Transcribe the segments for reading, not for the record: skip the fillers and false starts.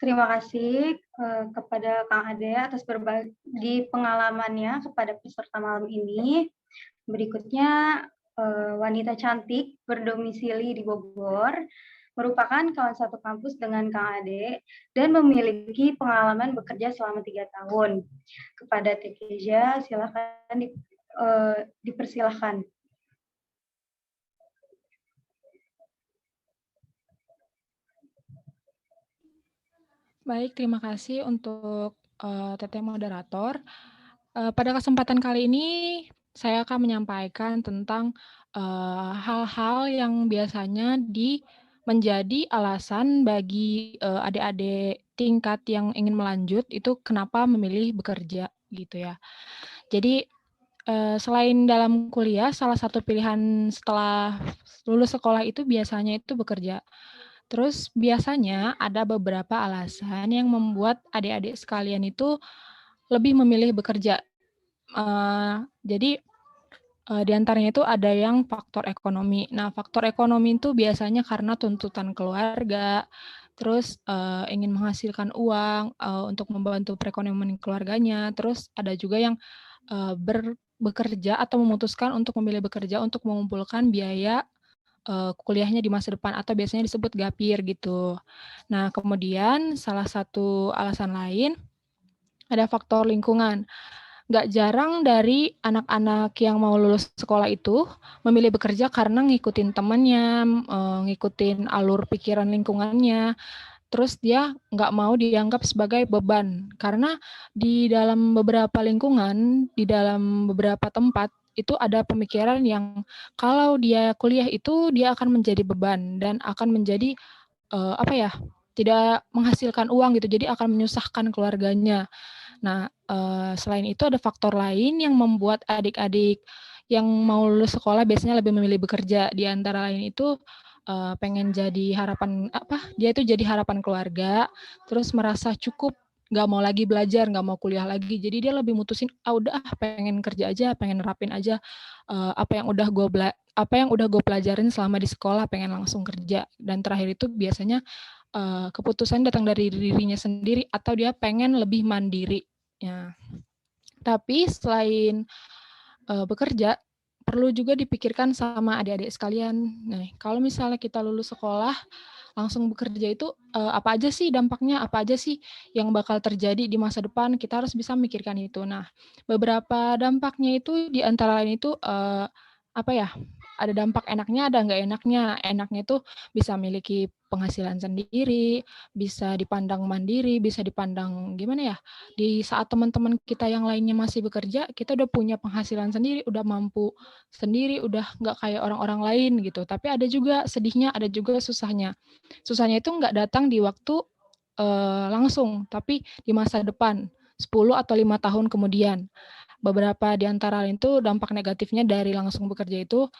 terima kasih kepada Kang Ade atas berbagi pengalamannya kepada peserta malam ini. Berikutnya, wanita cantik berdomisili di Bogor, merupakan kawan satu kampus dengan Kang Ade dan memiliki pengalaman bekerja selama 3 tahun. Kepada Tekeja, silakan dipersilahkan. Baik, terima kasih untuk Teteh moderator. Pada kesempatan kali ini saya akan menyampaikan tentang hal-hal yang biasanya menjadi alasan bagi adik-adik tingkat yang ingin melanjut itu kenapa memilih bekerja gitu ya. Jadi selain dalam kuliah, salah satu pilihan setelah lulus sekolah itu biasanya itu bekerja. Terus biasanya ada beberapa alasan yang membuat adik-adik sekalian itu lebih memilih bekerja. Jadi di antaranya itu ada yang faktor ekonomi. Nah, faktor ekonomi itu biasanya karena tuntutan keluarga, terus ingin menghasilkan uang untuk membantu perekonomian keluarganya. Terus ada juga yang bekerja atau memutuskan untuk memilih bekerja untuk mengumpulkan biaya kuliahnya di masa depan atau biasanya disebut gapir gitu. Nah, kemudian salah satu alasan lain ada faktor lingkungan. Nggak jarang dari anak-anak yang mau lulus sekolah itu memilih bekerja karena ngikutin temannya, ngikutin alur pikiran lingkungannya. Terus dia nggak mau dianggap sebagai beban. Karena di dalam beberapa lingkungan, di dalam beberapa tempat, itu ada pemikiran yang kalau dia kuliah itu dia akan menjadi beban dan akan menjadi tidak menghasilkan uang gitu, jadi akan menyusahkan keluarganya. Nah, selain itu ada faktor lain yang membuat adik-adik yang mau lulus sekolah biasanya lebih memilih bekerja. Di antara lain itu pengen jadi dia itu jadi harapan keluarga, terus merasa cukup, nggak mau lagi belajar, nggak mau kuliah lagi. Jadi dia lebih mutusin, udah pengen kerja aja, pengen nerapin aja apa yang udah gue pelajarin selama di sekolah, pengen langsung kerja. Dan terakhir itu biasanya keputusan datang dari dirinya sendiri atau dia pengen lebih mandiri. Ya. Tapi selain bekerja, perlu juga dipikirkan sama adik-adik sekalian. Nah, kalau misalnya kita lulus sekolah, langsung bekerja itu apa aja sih dampaknya, apa aja sih yang bakal terjadi di masa depan, kita harus bisa memikirkan itu. Nah, beberapa dampaknya itu di antara lain itu ada dampak enaknya, ada nggak enaknya. Enaknya itu bisa memiliki penghasilan sendiri, bisa dipandang mandiri, bisa dipandang gimana ya, di saat teman-teman kita yang lainnya masih bekerja, kita udah punya penghasilan sendiri, udah mampu sendiri, udah nggak kayak orang-orang lain gitu. Tapi ada juga sedihnya, ada juga susahnya. Susahnya itu nggak datang di waktu langsung, tapi di masa depan, 10 atau 5 tahun kemudian. Beberapa di antara itu dampak negatifnya dari langsung bekerja itu,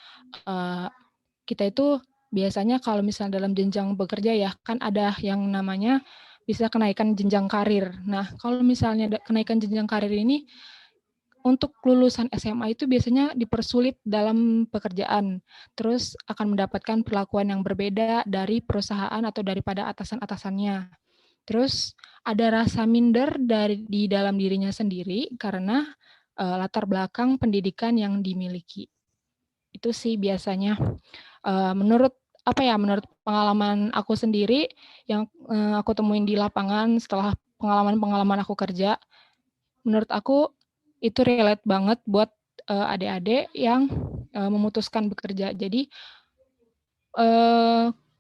kita itu biasanya kalau misalnya dalam jenjang bekerja ya, kan ada yang namanya bisa kenaikan jenjang karir. Nah, kalau misalnya kenaikan jenjang karir ini, untuk lulusan SMA itu biasanya dipersulit dalam pekerjaan, terus akan mendapatkan perlakuan yang berbeda dari perusahaan atau daripada atasan-atasannya. Terus ada rasa minder di dalam dirinya sendiri karena latar belakang pendidikan yang dimiliki. Itu sih biasanya menurut menurut pengalaman aku sendiri yang aku temuin di lapangan setelah pengalaman-pengalaman aku kerja, menurut aku itu relate banget buat adik-adik yang memutuskan bekerja. Jadi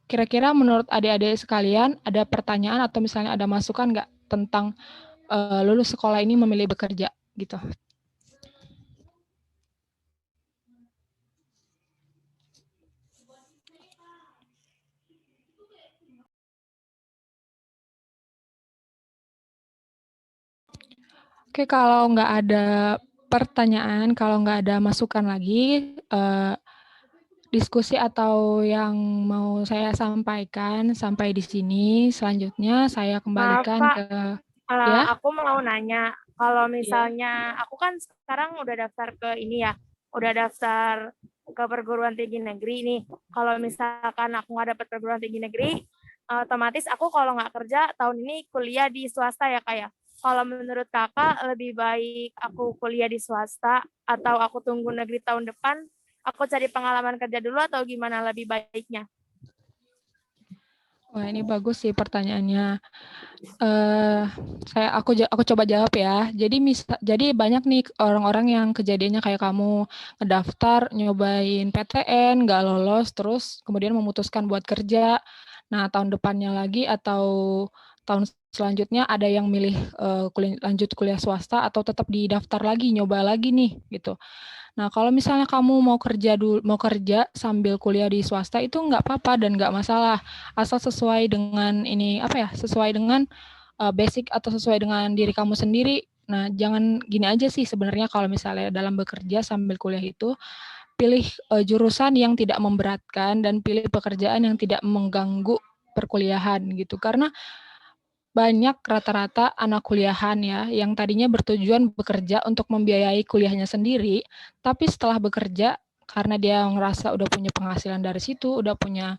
kira-kira menurut adik-adik sekalian ada pertanyaan atau misalnya ada masukan nggak tentang lulus sekolah ini memilih bekerja gitu? Oke, kalau nggak ada pertanyaan, kalau nggak ada masukan lagi, diskusi atau yang mau saya sampaikan sampai di sini. Selanjutnya saya Maaf kembalikan Kak, ke ya. aku mau nanya, kalau Iya. misalnya aku kan sekarang udah daftar ke ini ya, udah daftar ke perguruan tinggi negeri nih. Kalau misalkan aku nggak dapet perguruan tinggi negeri, otomatis aku kalau nggak kerja tahun ini kuliah di swasta ya Kak ya. Kalau menurut Kakak lebih baik aku kuliah di swasta atau aku tunggu negeri tahun depan, aku cari pengalaman kerja dulu atau gimana lebih baiknya? Wah, ini bagus sih pertanyaannya. Eh, aku coba jawab ya. Jadi banyak nih orang-orang yang kejadiannya kayak kamu ngedaftar, nyobain PTN, nggak lolos, terus kemudian memutuskan buat kerja. Nah, tahun depannya lagi atau tahun selanjutnya ada yang milih lanjut kuliah swasta atau tetap didaftar lagi, nyoba lagi nih gitu. Nah, kalau misalnya kamu mau kerja sambil kuliah di swasta itu nggak apa-apa dan nggak masalah, asal sesuai dengan sesuai dengan basic atau sesuai dengan diri kamu sendiri. Nah, jangan gini aja sih sebenarnya kalau misalnya dalam bekerja sambil kuliah itu pilih jurusan yang tidak memberatkan dan pilih pekerjaan yang tidak mengganggu perkuliahan gitu. Karena banyak rata-rata anak kuliahan ya yang tadinya bertujuan bekerja untuk membiayai kuliahnya sendiri, tapi setelah bekerja karena dia ngerasa udah punya penghasilan dari situ, udah punya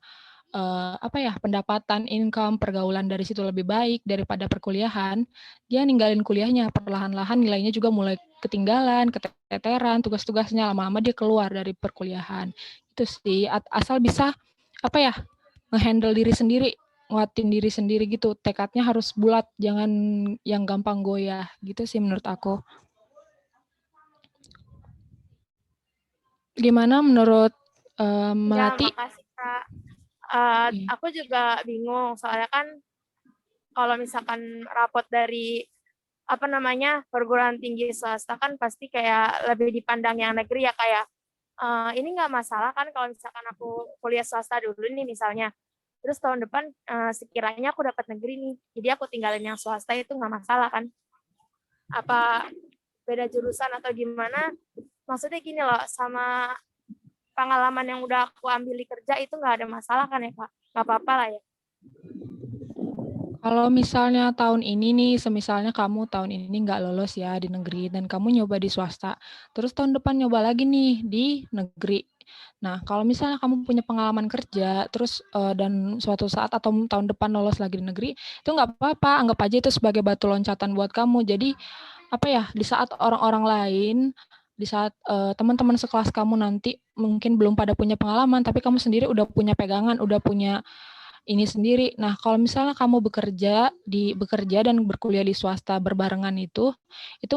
pendapatan, income, pergaulan dari situ lebih baik daripada perkuliahan, dia ninggalin kuliahnya perlahan-lahan, nilainya juga mulai ketinggalan, keteteran, tugas-tugasnya lama-lama dia keluar dari perkuliahan. Itu sih asal bisa ngehandle diri sendiri, nguatin diri sendiri gitu. Tekadnya harus bulat, jangan yang gampang goyah. Gitu sih menurut aku. Gimana menurut Ya, Melati? makasih Kak. Aku juga bingung, soalnya kan kalau misalkan rapot dari perguruan tinggi swasta kan pasti kayak lebih dipandang yang negeri ya kayak ini nggak masalah kan kalau misalkan aku kuliah swasta dulu nih misalnya, terus tahun depan sekiranya aku dapat negeri nih, jadi aku tinggalin yang swasta itu nggak masalah kan? Apa beda jurusan atau gimana? Maksudnya gini loh, sama pengalaman yang udah aku ambil di kerja itu nggak ada masalah kan ya Kak? Nggak apa-apa lah ya. Kalau misalnya tahun ini nih, semisalnya kamu tahun ini nggak lolos ya di negeri dan kamu nyoba di swasta, terus tahun depan nyoba lagi nih di negeri. Nah, kalau misalnya kamu punya pengalaman kerja, terus dan suatu saat atau tahun depan lolos lagi di negeri, itu nggak apa-apa, anggap aja itu sebagai batu loncatan buat kamu. Jadi di saat orang-orang lain, di saat teman-teman sekelas kamu nanti mungkin belum pada punya pengalaman, tapi kamu sendiri udah punya pegangan, udah punya ini sendiri. Nah, kalau misalnya kamu bekerja dan berkuliah di swasta berbarengan itu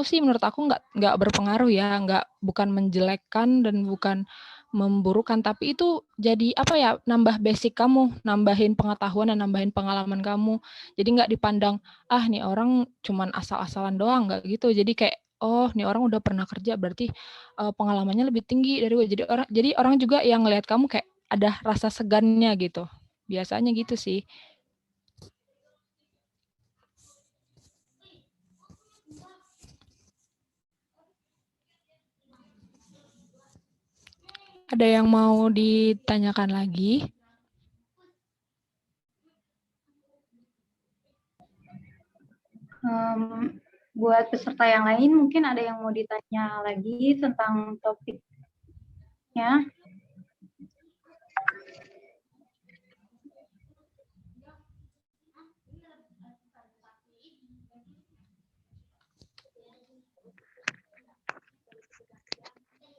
sih menurut aku nggak berpengaruh ya, bukan menjelekkan dan bukan memburukan, tapi itu jadi nambah basic kamu, nambahin pengetahuan dan nambahin pengalaman kamu. Jadi nggak dipandang nih orang cuman asal-asalan doang, nggak gitu. Jadi kayak nih orang udah pernah kerja berarti pengalamannya lebih tinggi dari gue. Jadi orang juga yang ngelihat kamu kayak ada rasa segannya gitu. Biasanya gitu sih. Ada yang mau ditanyakan lagi? Buat peserta yang lain mungkin ada yang mau ditanya lagi tentang topiknya.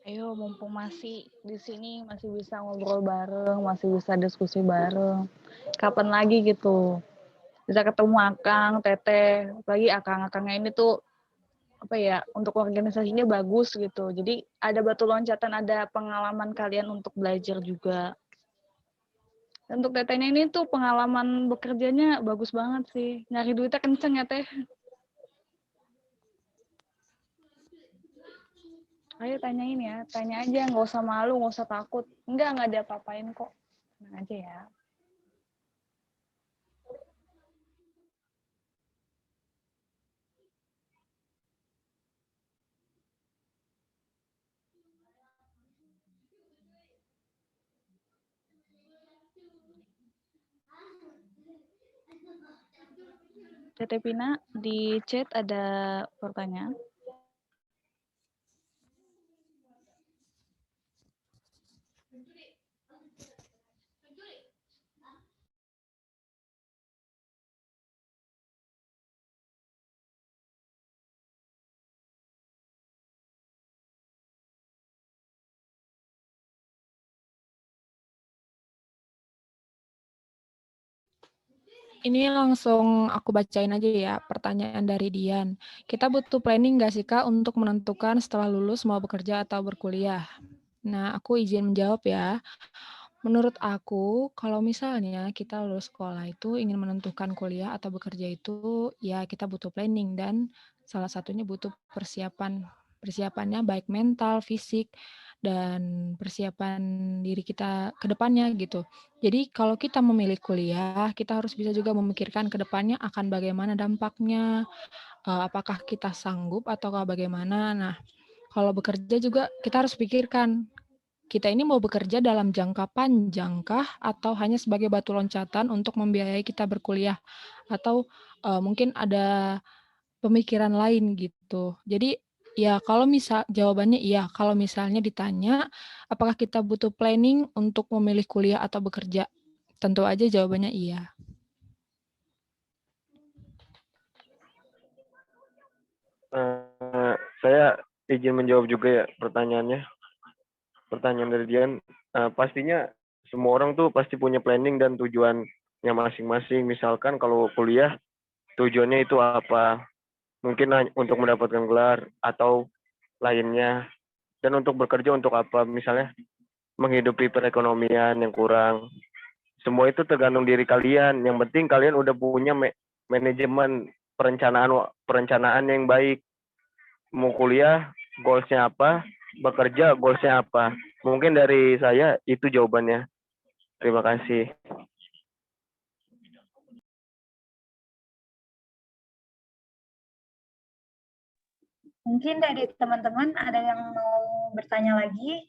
Ayo, mumpung masih di sini, masih bisa ngobrol bareng, masih bisa diskusi bareng. Kapan lagi gitu? Bisa ketemu Akang, Teteh, lagi Akang-akangnya ini tuh untuk organisasinya bagus gitu. Jadi ada batu loncatan, ada pengalaman kalian untuk belajar juga. Dan untuk Tetehnya ini tuh pengalaman bekerjanya bagus banget sih. Nyari duitnya kenceng ya, Teh. Ayo tanyain ya, tanya aja, nggak usah malu, nggak usah takut. Nggak ada apa-apain kok. Tenang aja ya. Teteh Pina, di chat ada pertanyaan. Ini langsung aku bacain aja ya pertanyaan dari Dian. Kita butuh planning nggak sih Kak untuk menentukan setelah lulus mau bekerja atau berkuliah? Nah, aku izin menjawab ya. Menurut aku, kalau misalnya kita lulus sekolah itu ingin menentukan kuliah atau bekerja itu, ya kita butuh planning dan salah satunya butuh persiapan. Persiapannya baik mental, fisik, dan persiapan diri kita ke depannya gitu. Jadi kalau kita memilih kuliah, kita harus bisa juga memikirkan ke depannya akan bagaimana dampaknya, apakah kita sanggup atau bagaimana. Nah, kalau bekerja juga kita harus pikirkan kita ini mau bekerja dalam jangka panjangkah atau hanya sebagai batu loncatan untuk membiayai kita berkuliah atau mungkin ada pemikiran lain gitu. Jadi ya kalau jawabannya iya, kalau misalnya ditanya apakah kita butuh planning untuk memilih kuliah atau bekerja, tentu aja jawabannya iya. Saya izin menjawab juga ya pertanyaannya. Pertanyaan dari Dian, pastinya semua orang tuh pasti punya planning dan tujuannya masing-masing. Misalkan kalau kuliah, tujuannya itu apa? Mungkin untuk mendapatkan gelar atau lainnya. Dan untuk bekerja untuk apa? Misalnya menghidupi perekonomian yang kurang. Semua itu tergantung diri kalian. Yang penting kalian udah punya manajemen perencanaan yang baik. Mau kuliah, goalsnya apa? Bekerja, goalsnya apa? Mungkin dari saya itu jawabannya. Terima kasih. Mungkin dari teman-teman ada yang mau bertanya lagi,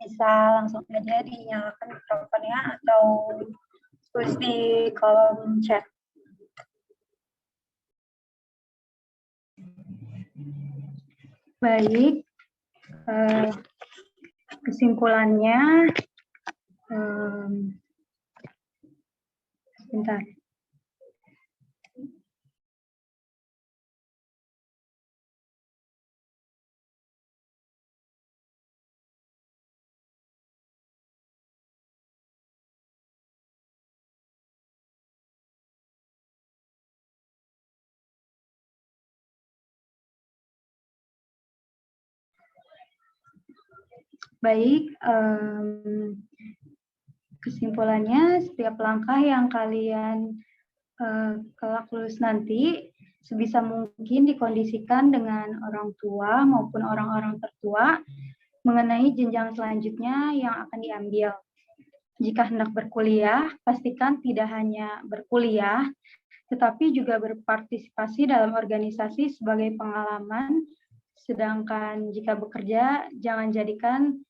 bisa langsung aja dinyalakan mikrofonnya atau tulis di kolom chat. Baik, kesimpulannya, sebentar. Baik, kesimpulannya setiap langkah yang kalian kelak lulus nanti sebisa mungkin dikondisikan dengan orang tua maupun orang-orang tertua mengenai jenjang selanjutnya yang akan diambil. Jika hendak berkuliah, pastikan tidak hanya berkuliah, tetapi juga berpartisipasi dalam organisasi sebagai pengalaman. Sedangkan jika bekerja, jangan jadikan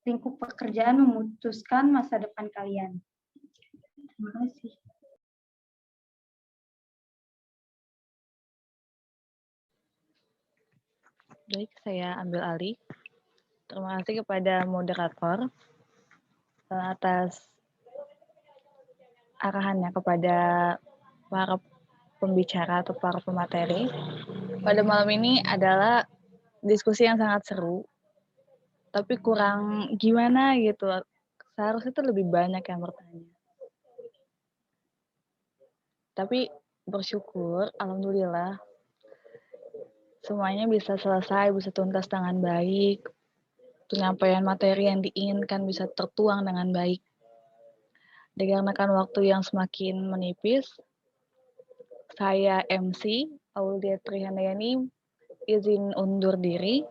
lingkup pekerjaan memutuskan masa depan kalian. Terima kasih. Baik, saya ambil alih. Terima kasih kepada moderator atas arahannya kepada para pembicara atau para pemateri. Pada malam ini adalah diskusi yang sangat seru, tapi kurang gimana gitu. Seharusnya itu lebih banyak yang bertanya. Tapi bersyukur, alhamdulillah, semuanya bisa selesai, bisa tuntas dengan baik. Penyampaian materi yang diinginkan bisa tertuang dengan baik. Dikarenakan waktu yang semakin menipis, saya MC, Aulia Trihandayani, izin undur diri.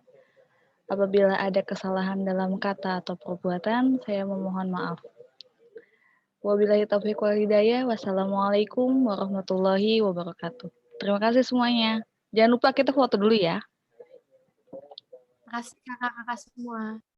Apabila ada kesalahan dalam kata atau perbuatan, saya memohon maaf. Wabillahi taufiq wal hidayah. Wassalamualaikum warahmatullahi wabarakatuh. Terima kasih semuanya. Jangan lupa kita foto dulu ya. Terima kasih kakak-kakak semua.